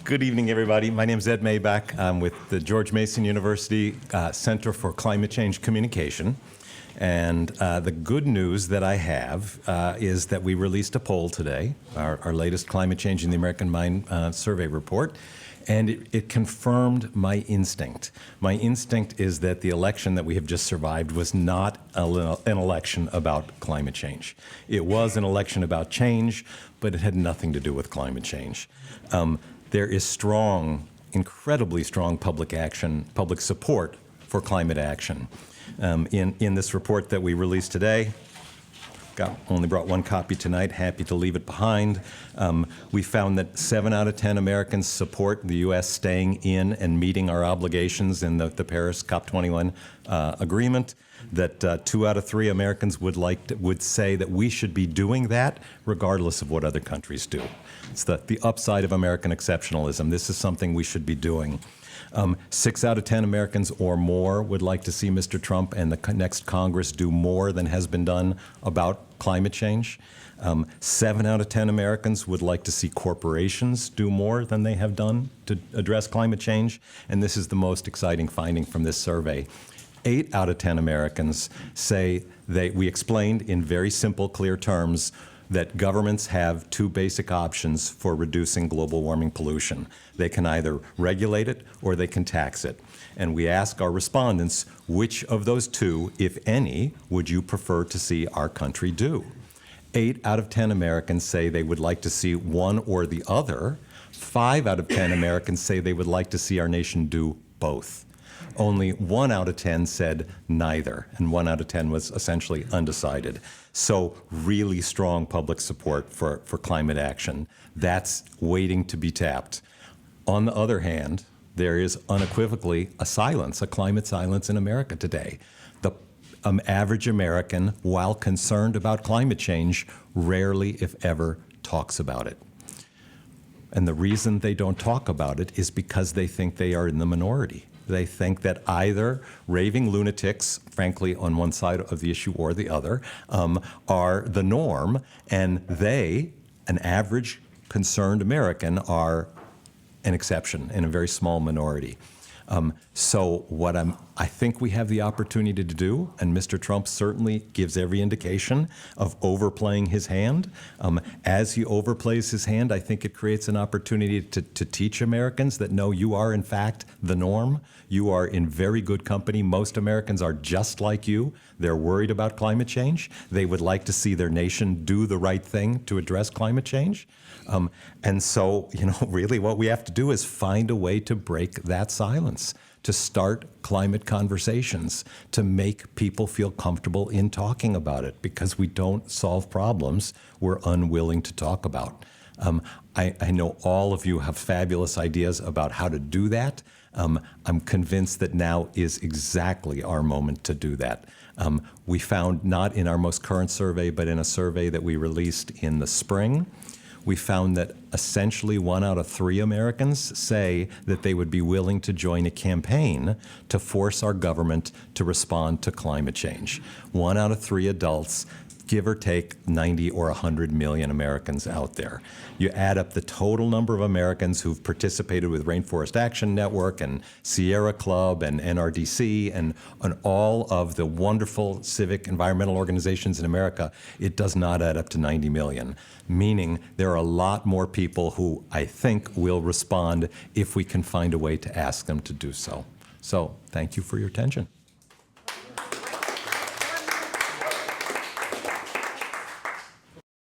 Good evening, everybody. My name is Ed Maibach. I'm with the George Mason University Center for Climate Change Communication. And the good news that I have is that we released a poll today, our latest Climate Change in the American Mind survey report, and it confirmed my instinct. My instinct is that the election that we have just survived was not an election about climate change. It was an election about change, but it had nothing to do with climate change. There is strong, incredibly strong public support for climate action. In this report that we released today, only brought one copy tonight, happy to leave it behind. We found that 7 out of 10 Americans support the U.S. staying in and meeting our obligations in the Paris COP21 agreement, that 2 out of 3 Americans would say that we should be doing that regardless of what other countries do. It's the upside of American exceptionalism. This is something we should be doing. 6 out of 10 Americans or more would like to see Mr. Trump and the next Congress do more than has been done about climate change. 7 out of 10 Americans would like to see corporations do more than they have done to address climate change. And this is the most exciting finding from this survey. 8 out of 10 Americans say we explained in very simple, clear terms that governments have 2 basic options for reducing global warming pollution. They can either regulate it or they can tax it. And we ask our respondents, which of those 2, if any, would you prefer to see our country do? 8 out of 10 Americans say they would like to see one or the other. 5 out of 10 Americans say they would like to see our nation do both. Only 1 out of 10 said neither, and 1 out of 10 was essentially undecided. So really strong public support for climate action. That's waiting to be tapped. On the other hand, there is unequivocally a climate silence in America today. The average American, while concerned about climate change, rarely, if ever, talks about it. And the reason they don't talk about it is because they think they are in the minority. They think that either raving lunatics, frankly, on one side of the issue or the other, are the norm, and they, an average concerned American, are an exception in a very small minority. So what I think we have the opportunity to do, and Mr. Trump certainly gives every indication of overplaying his hand. As he overplays his hand, I think it creates an opportunity to teach Americans that no, you are in fact the norm. You are in very good company. Most Americans are just like you. They're worried about climate change. They would like to see their nation do the right thing to address climate change. And so, really what we have to do is find a way to break that silence, to start climate conversations, to make people feel comfortable in talking about it, because we don't solve problems we're unwilling to talk about. I know all of you have fabulous ideas about how to do that. I'm convinced that now is exactly our moment to do that. We found, not in our most current survey, but in a survey that we released in the spring, we found that essentially 1 out of 3 Americans say that they would be willing to join a campaign to force our government to respond to climate change. 1 out of 3 adults, give or take 90 or 100 million Americans out there. You add up the total number of Americans who've participated with Rainforest Action Network and Sierra Club and NRDC and all of the wonderful civic environmental organizations in America, it does not add up to 90 million, meaning there are a lot more people who I think will respond if we can find a way to ask them to do so. So thank you for your attention.